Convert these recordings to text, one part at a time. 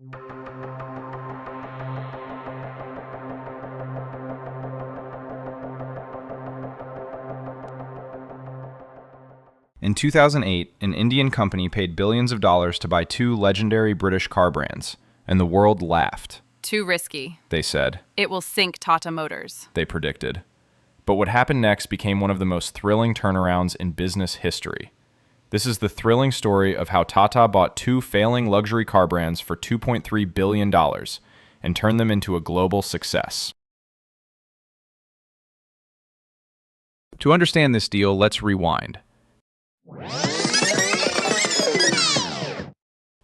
In 2008, an Indian company paid billions of dollars to buy two legendary British car brands, and the world laughed. Too risky. They said. It will sink Tata Motors. They predicted. But what happened next became one of the most thrilling turnarounds in business history. This is the thrilling story of how Tata bought two failing luxury car brands for $2.3 billion and turned them into a global success. To understand this deal, let's rewind.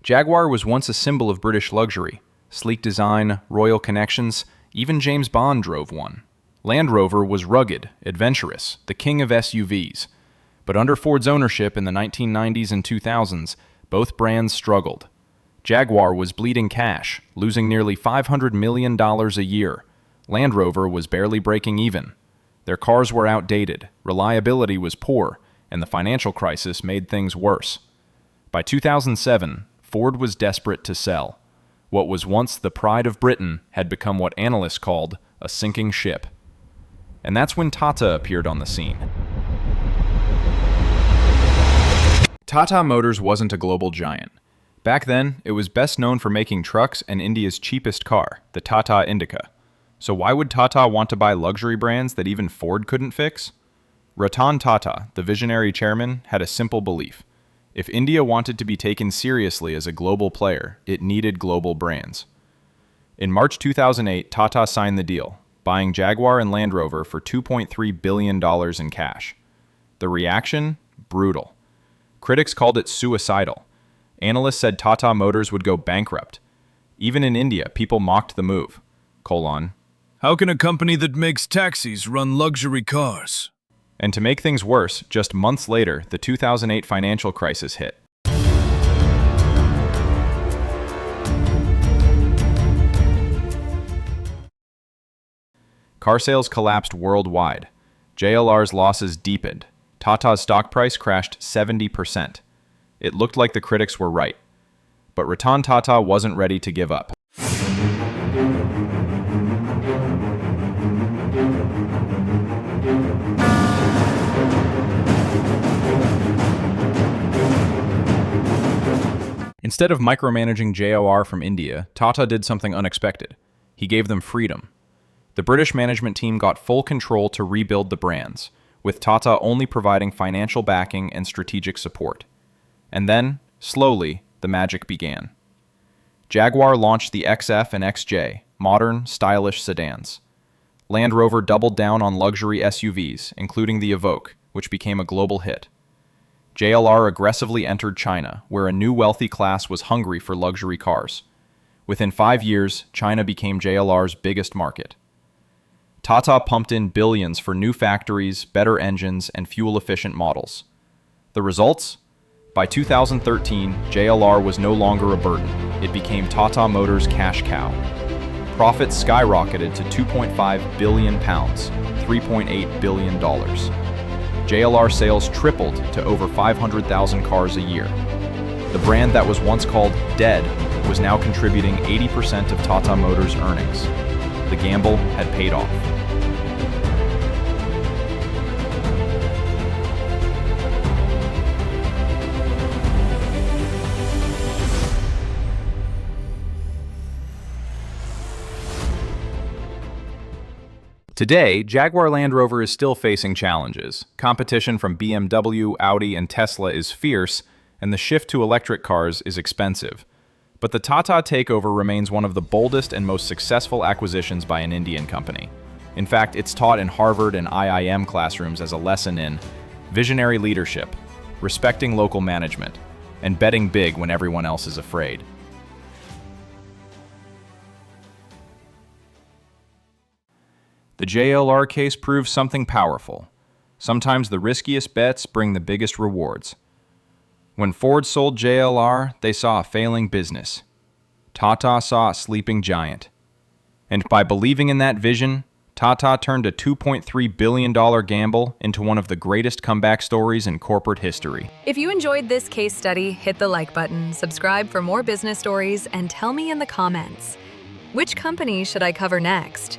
Jaguar was once a symbol of British luxury. Sleek design, royal connections, even James Bond drove one. Land Rover was rugged, adventurous, the king of SUVs. But under Ford's ownership in the 1990s and 2000s, both brands struggled. Jaguar was bleeding cash, losing nearly $500 million a year. Land Rover was barely breaking even. Their cars were outdated, reliability was poor, and the financial crisis made things worse. By 2007, Ford was desperate to sell. What was once the pride of Britain had become what analysts called a sinking ship. And that's when Tata appeared on the scene. Tata Motors wasn't a global giant. Back then, it was best known for making trucks and India's cheapest car, the Tata Indica. So why would Tata want to buy luxury brands that even Ford couldn't fix? Ratan Tata, the visionary chairman, had a simple belief. If India wanted to be taken seriously as a global player, it needed global brands. In March 2008, Tata signed the deal, buying Jaguar and Land Rover for $2.3 billion in cash. The reaction? Brutal. Critics called it suicidal. Analysts said Tata Motors would go bankrupt. Even in India, people mocked the move. How can a company that makes taxis run luxury cars? And to make things worse, just months later, the 2008 financial crisis hit. Car sales collapsed worldwide. JLR's losses deepened. Tata's stock price crashed 70%. It looked like the critics were right. But Ratan Tata wasn't ready to give up. Instead of micromanaging JLR from India, Tata did something unexpected. He gave them freedom. The British management team got full control to rebuild the brands, with Tata only providing financial backing and strategic support. And then, slowly, the magic began. Jaguar launched the XF and XJ, modern, stylish sedans. Land Rover doubled down on luxury SUVs, including the Evoque, which became a global hit. JLR aggressively entered China, where a new wealthy class was hungry for luxury cars. Within 5 years, China became JLR's biggest market. Tata pumped in billions for new factories, better engines, and fuel-efficient models. The results? By 2013, JLR was no longer a burden. It became Tata Motors' cash cow. Profits skyrocketed to £2.5 billion, $3.8 billion. JLR sales tripled to over 500,000 cars a year. The brand that was once called dead was now contributing 80% of Tata Motors' earnings. The gamble had paid off. Today, Jaguar Land Rover is still facing challenges. Competition from BMW, Audi, and Tesla is fierce, and the shift to electric cars is expensive. But the Tata takeover remains one of the boldest and most successful acquisitions by an Indian company. In fact, it's taught in Harvard and IIM classrooms as a lesson in visionary leadership, respecting local management, and betting big when everyone else is afraid. The JLR case proves something powerful. Sometimes the riskiest bets bring the biggest rewards. When Ford sold JLR, they saw a failing business. Tata saw a sleeping giant. And by believing in that vision, Tata turned a $2.3 billion gamble into one of the greatest comeback stories in corporate history. If you enjoyed this case study, hit the like button, subscribe for more business stories, and tell me in the comments, which company should I cover next?